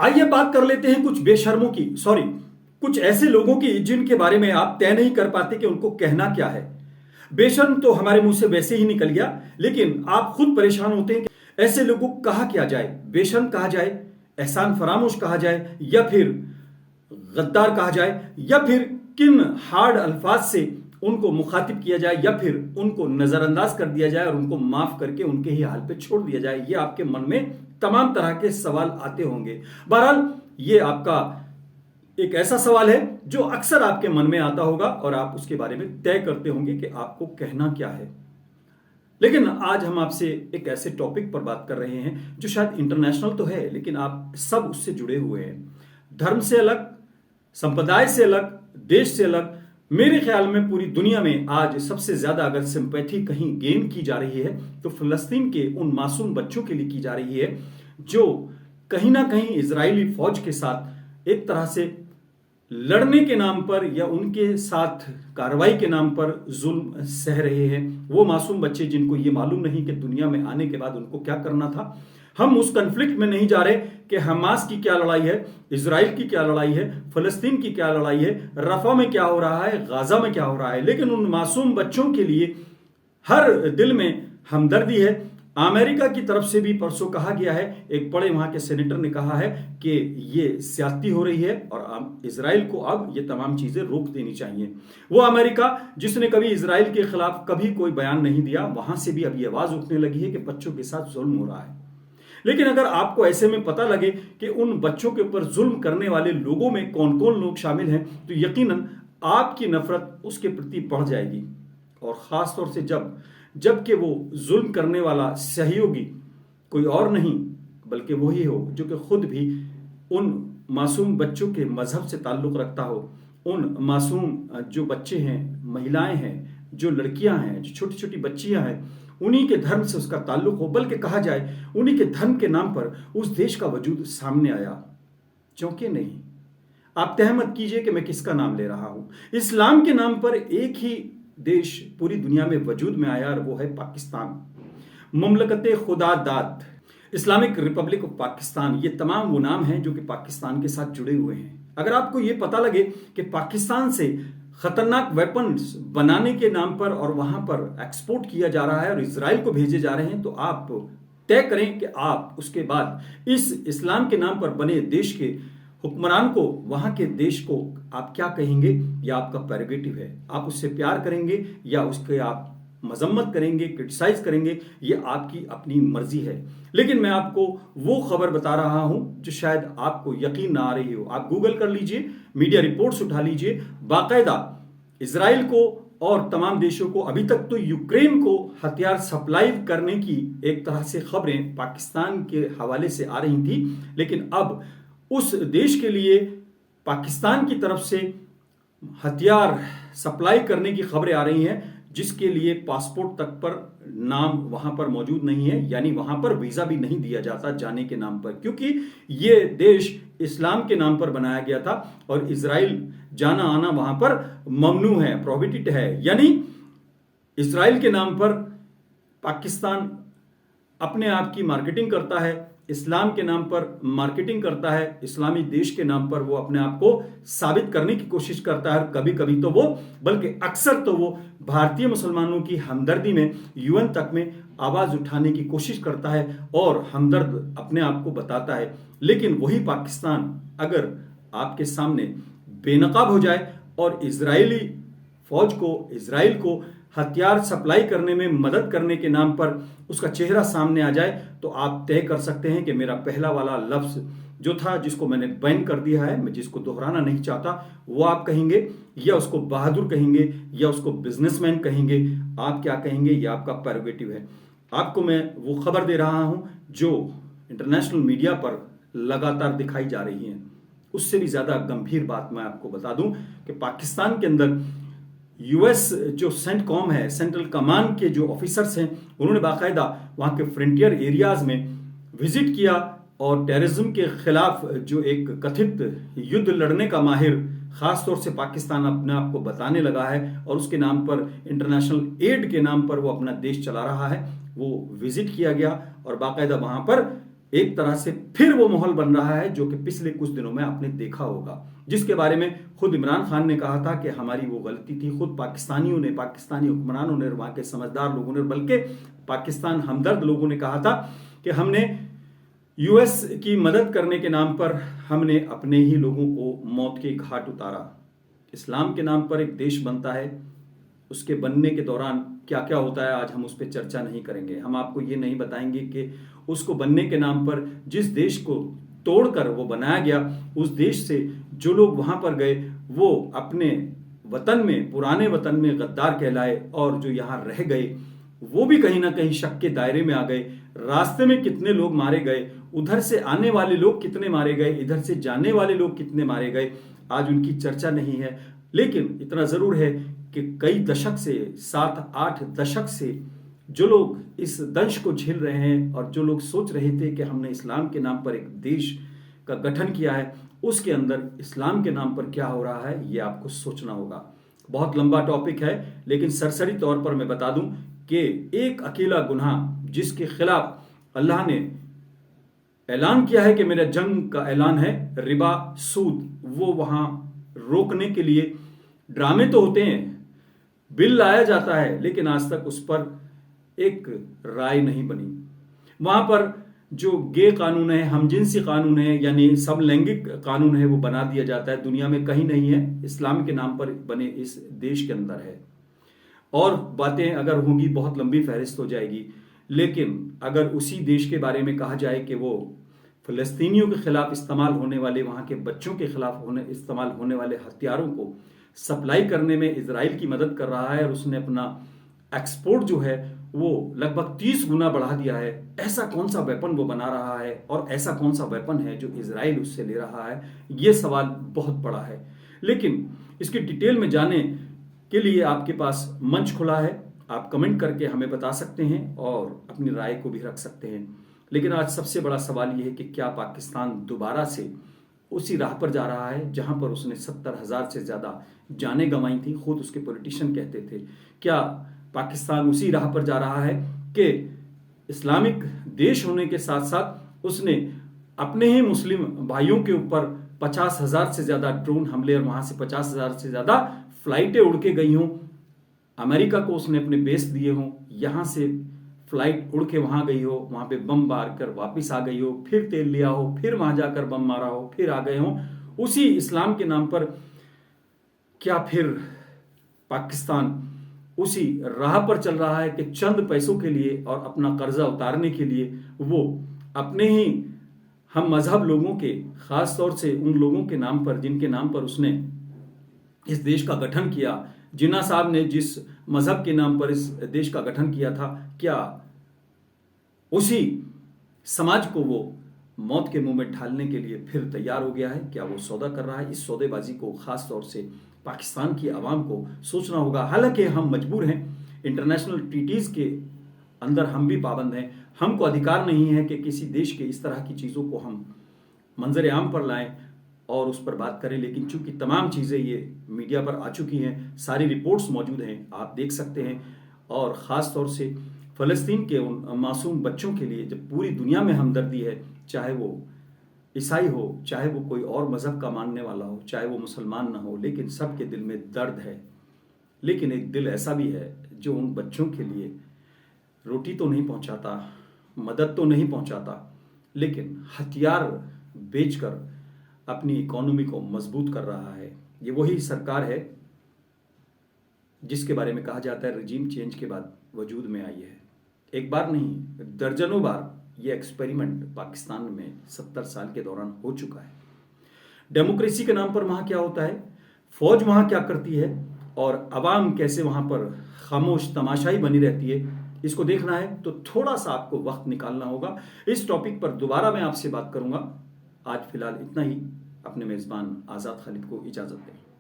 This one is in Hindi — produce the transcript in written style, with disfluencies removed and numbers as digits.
आइए बात कर लेते हैं कुछ बेशर्मों की, सॉरी, कुछ ऐसे लोगों की जिनके बारे में आप तय नहीं कर पाते कि उनको कहना क्या है। बेशर्म तो हमारे मुंह से वैसे ही निकल गया, लेकिन आप खुद परेशान होते हैं कि ऐसे लोगों को कहा क्या जाए। बेशर्म कहा जाए, एहसान फरामोश कहा जाए, या फिर गद्दार कहा जाए, या फिर किन हार्ड अल्फाज से उनको मुखातिब किया जाए, या फिर उनको नजरअंदाज कर दिया जाए और उनको माफ करके उनके ही हाल पे छोड़ दिया जाए। ये आपके मन में तमाम तरह के सवाल आते होंगे। बहरहाल ये आपका एक ऐसा सवाल है जो अक्सर आपके मन में आता होगा और आप उसके बारे में तय करते होंगे कि आपको कहना क्या है। लेकिन आज हम आपसे एक ऐसे टॉपिक पर बात कर रहे हैं जो शायद इंटरनेशनल तो है, लेकिन आप सब उससे जुड़े हुए हैं। धर्म से अलग, संप्रदाय से अलग, देश से अलग। मेरे ख्याल में पूरी दुनिया में आज सबसे ज्यादा अगर सिंपैथी कहीं गेन की जा रही है तो फिलिस्तीन के उन मासूम बच्चों के लिए की जा रही है जो कहीं ना कहीं इजरायली फौज के साथ एक तरह से लड़ने के नाम पर या उनके साथ कार्रवाई के नाम पर जुल्म सह रहे हैं। वो मासूम बच्चे जिनको ये मालूम नहीं कि दुनिया में आने के बाद उनको क्या करना था। हम उस कन्फ्लिक्ट में नहीं जा रहे कि हमास की क्या लड़ाई है, इजराइल की क्या लड़ाई है, फलस्तीन की क्या लड़ाई है, रफा में क्या हो रहा है, गाजा में क्या हो रहा है। लेकिन उन मासूम बच्चों के लिए हर दिल में हमदर्दी है। अमेरिका की तरफ से भी परसों कहा गया है, एक बड़े वहां के सेनेटर ने कहा है कि ये ज्यादती हो रही है और इजराइल को अब ये तमाम चीजें रोक देनी चाहिए। वो अमेरिका जिसने कभी इजराइल के खिलाफ कभी कोई बयान नहीं दिया, वहां से भी अभी आवाज उठने लगी है कि बच्चों के साथ जुल्म हो रहा है। लेकिन अगर आपको ऐसे में पता लगे कि उन बच्चों के ऊपर जुल्म करने वाले लोगों में कौन कौन लोग शामिल हैं, तो यकीनन आपकी नफरत उसके प्रति बढ़ जाएगी। और खास तौर से जबकि वो जुल्म करने वाला सहयोगी कोई और नहीं बल्कि वही हो जो कि खुद भी उन मासूम बच्चों के मजहब से ताल्लुक रखता हो। उन मासूम जो बच्चे हैं, महिलाएं हैं, जो लड़कियां हैं, जो छोटी छोटी बच्चियां हैं, उन्हीं के धर्म से उसका ताल्लुक हो, बल्कि कहा जाए उन्हीं के धर्म के नाम पर उस देश का वजूद सामने आया। चौंके नहीं। आप तय मत कीजिए कि मैं किसका नाम ले रहा हूं। इस्लाम के नाम पर एक ही देश पूरी दुनिया में वजूद में आया और वो है पाकिस्तान। मुमलकत खुदा दाद, इस्लामिक रिपब्लिक ऑफ पाकिस्तान, ये तमाम वो नाम हैं जो कि पाकिस्तान के साथ जुड़े हुए हैं। अगर आपको ये पता लगे कि पाकिस्तान से खतरनाक वेपन्स बनाने के नाम पर और वहां पर एक्सपोर्ट किया जा रहा है और इजराइल को भेजे जा रहे हैं, तो आप तय करें कि आप उसके बाद इस इस्लाम के नाम पर बने देश के हुक्मरान को, वहां के देश को आप क्या कहेंगे। या आपका प्रेरोगेटिव है, आप उससे प्यार करेंगे या उसके आप मजम्मत करेंगे, क्रिटिसाइज करेंगे, ये आपकी अपनी मर्जी है। लेकिन मैं आपको वो खबर बता रहा हूं जो शायद आपको यकीन ना आ रही हो। आप गूगल कर लीजिए, मीडिया रिपोर्ट्स उठा लीजिए, बाकायदा इजराइल को और तमाम देशों को, अभी तक तो यूक्रेन को हथियार सप्लाई करने की एक तरह से खबरें पाकिस्तान के हवाले से आ रही थी, लेकिन अब उस देश के लिए पाकिस्तान की तरफ से हथियार सप्लाई करने की खबरें आ रही हैं जिसके लिए पासपोर्ट तक पर नाम वहां पर मौजूद नहीं है, यानी वहां पर वीजा भी नहीं दिया जाता जाने के नाम पर, क्योंकि ये देश इस्लाम के नाम पर बनाया गया था और इजराइल जाना आना वहां पर ममनू है, प्रोहिबिटेड है। यानी इजराइल के नाम पर पाकिस्तान अपने आप की मार्केटिंग करता है, इस्लाम के नाम पर मार्केटिंग करता है, इस्लामी देश के नाम पर वो अपने आप को साबित करने की कोशिश करता है। और कभी कभी तो वो, बल्कि अक्सर तो वो भारतीय मुसलमानों की हमदर्दी में यूएन तक में आवाज उठाने की कोशिश करता है और हमदर्द अपने आप को बताता है। लेकिन वही पाकिस्तान अगर आपके सामने बेनकाब हो जाए और इजरायली फौज को, इजराइल को हथियार सप्लाई करने में मदद करने के नाम पर उसका चेहरा सामने आ जाए, तो आप तय कर सकते हैं कि मेरा पहला वाला लफ्ज जो था, जिसको मैंने बैन कर दिया है, मैं जिसको दोहराना नहीं चाहता, वो आप कहेंगे या उसको बहादुर कहेंगे या उसको बिजनेसमैन कहेंगे। आप क्या कहेंगे, ये आपका प्रेरोगेटिव है। आपको मैं वो खबर दे रहा हूं जो इंटरनेशनल मीडिया पर लगातार दिखाई जा रही है। उससे भी ज्यादा गंभीर बात मैं आपको बता दूं कि पाकिस्तान के अंदर यूएस जो सेंटकॉम है, सेंट्रल कमांड के जो ऑफिसर्स हैं, उन्होंने बाकायदा वहां के फ्रंटियर एरियाज में विजिट किया और टेररिज्म के खिलाफ जो एक कथित युद्ध लड़ने का माहिर खासतौर से पाकिस्तान अपने आप को बताने लगा है और उसके नाम पर, इंटरनेशनल एड के नाम पर वो अपना देश चला रहा है, वो विजिट किया गया और बाकायदा वहां पर एक तरह से फिर वो माहौल बन रहा है जो कि पिछले कुछ दिनों में आपने देखा होगा, जिसके बारे में खुद इमरान खान ने कहा था कि हमारी वो गलती थी। खुद पाकिस्तानियों ने, पाकिस्तानी हुक्मरानों ने, वहां के समझदार लोगों ने, बल्कि पाकिस्तान हमदर्द लोगों ने कहा था कि हमने यूएस की मदद करने के नाम पर हमने अपने ही लोगों को मौत के घाट उतारा। इस्लाम के नाम पर एक देश बनता है, उसके बनने के दौरान क्या क्या होता है आज हम उस पर चर्चा नहीं करेंगे। हम आपको ये नहीं बताएंगे कि उसको बनने के नाम पर जिस देश को तोड़कर वो बनाया गया, उस देश से जो लोग वहां पर गए वो अपने वतन में, पुराने वतन में गद्दार कहलाए, और जो यहाँ रह गए वो भी कहीं ना कहीं शक के दायरे में आ गए। रास्ते में कितने लोग मारे गए, उधर से आने वाले लोग कितने मारे गए, इधर से जाने वाले लोग कितने मारे गए, आज उनकी चर्चा नहीं है। लेकिन इतना जरूर है कि कई दशक से, 7-8 दशक से जो लोग इस दंश को झेल रहे हैं और जो लोग सोच रहे थे कि हमने इस्लाम के नाम पर एक देश का गठन किया है, उसके अंदर इस्लाम के नाम पर क्या हो रहा है ये आपको सोचना होगा। बहुत लंबा टॉपिक है, लेकिन सरसरी तौर पर मैं बता दूं कि एक अकेला गुनाह जिसके खिलाफ अल्लाह ने ऐलान किया है कि मेरा जंग का ऐलान है, रिबा, सूद, वो वहां रोकने के लिए ड्रामे तो होते हैं, बिल लाया जाता है, लेकिन आज तक उस पर एक राय नहीं बनी। वहां पर जो गे कानून है, हमजिनसी कानून है, यानी समलैंगिक कानून है, वो बना दिया जाता है। दुनिया में कहीं नहीं है, इस्लाम के नाम पर बने इस देश के अंदर है। और बातें अगर होंगी बहुत लंबी फहरिस्त हो जाएगी, लेकिन अगर उसी देश के बारे में कहा जाए कि वो फ़लस्तीनियों के खिलाफ इस्तेमाल होने वाले, वहाँ के बच्चों के खिलाफ इस्तेमाल होने वाले हथियारों को सप्लाई करने में इजराइल की मदद कर रहा है और उसने अपना एक्सपोर्ट जो है वो लगभग 30 गुना बढ़ा दिया है, ऐसा कौन सा वेपन वो बना रहा है और ऐसा कौन सा वेपन है जो इजराइल उससे ले रहा है, ये सवाल बहुत बड़ा है। लेकिन इसकी डिटेल में जाने के लिए आपके पास मंच खुला है, आप कमेंट करके हमें बता सकते हैं और अपनी राय को भी रख सकते हैं। लेकिन आज सबसे बड़ा सवाल यह है कि क्या पाकिस्तान दोबारा से उसी राह पर जा रहा है जहां पर उसने 70,000 से ज्यादा जानें गंवाई थी, खुद उसके पॉलिटिशियन कहते थे। क्या पाकिस्तान उसी राह पर जा रहा है कि इस्लामिक देश होने के साथ साथ उसने अपने ही मुस्लिम भाइयों के ऊपर 50,000 से ज्यादा ड्रोन हमले और वहां से 50,000 से ज्यादा फ्लाइटें उड़ के गई हों, अमेरिका को उसने अपने बेस दिए हों, यहां से फ्लाइट उड़ के वहां गई हो, वहां पे बम मार कर वापिस आ गई हो, फिर तेल लिया हो, फिर वहां जाकर बम मारा हो, फिर आ गए हो, उसी इस्लाम के नाम पर क्या फिर पाकिस्तान उसी राह पर चल रहा है कि चंद पैसों के लिए और अपना कर्जा उतारने के लिए वो अपने ही हम मजहब लोगों के, खास तौर से उन लोगों के नाम पर जिनके नाम पर उसने इस देश का गठन किया, जिन्ना साहब ने जिस मजहब के नाम पर इस देश का गठन किया था, क्या उसी समाज को वो मौत के मुंह में ढालने के लिए फिर तैयार हो गया है? क्या वो सौदा कर रहा है? इस सौदेबाजी को खास तौर से पाकिस्तान की आवाम को सोचना होगा। हालांकि हम मजबूर हैं, इंटरनेशनल ट्रीटीज के अंदर हम भी पाबंद हैं, हमको अधिकार नहीं है कि किसी देश के इस तरह की चीज़ों को हम मंजर आम पर लाएं और उस पर बात करें। लेकिन चूंकि तमाम चीज़ें ये मीडिया पर आ चुकी हैं, सारी रिपोर्ट्स मौजूद हैं, आप देख सकते हैं, और ख़ास तौर से फ़लस्तीन के उन मासूम बच्चों के लिए जब पूरी दुनिया में हमदर्दी है, चाहे वो ईसाई हो, चाहे वो कोई और मज़हब का मानने वाला हो, चाहे वो मुसलमान ना हो, लेकिन सबके दिल में दर्द है। लेकिन एक दिल ऐसा भी है जो उन बच्चों के लिए रोटी तो नहीं पहुंचाता, मदद तो नहीं पहुंचाता, लेकिन हथियार बेचकर अपनी इकोनॉमी को मजबूत कर रहा है। ये वही सरकार है जिसके बारे में कहा जाता है रजीम चेंज के बाद वजूद में आई है। एक बार नहीं, दर्जनों बार ये एक्सपेरिमेंट पाकिस्तान में 70 साल के दौरान हो चुका है। डेमोक्रेसी के नाम पर वहाँ क्या होता है, फौज वहाँ क्या करती है, और अवाम कैसे वहाँ पर खामोश तमाशाई बनी रहती है, इसको देखना है तो थोड़ा सा आपको वक्त निकालना होगा। इस टॉपिक पर दोबारा मैं आपसे बात करूंगा। आज फिलहाल इतना ही। अपने मेज़बान आज़ाद खालिद को इजाज़त दें।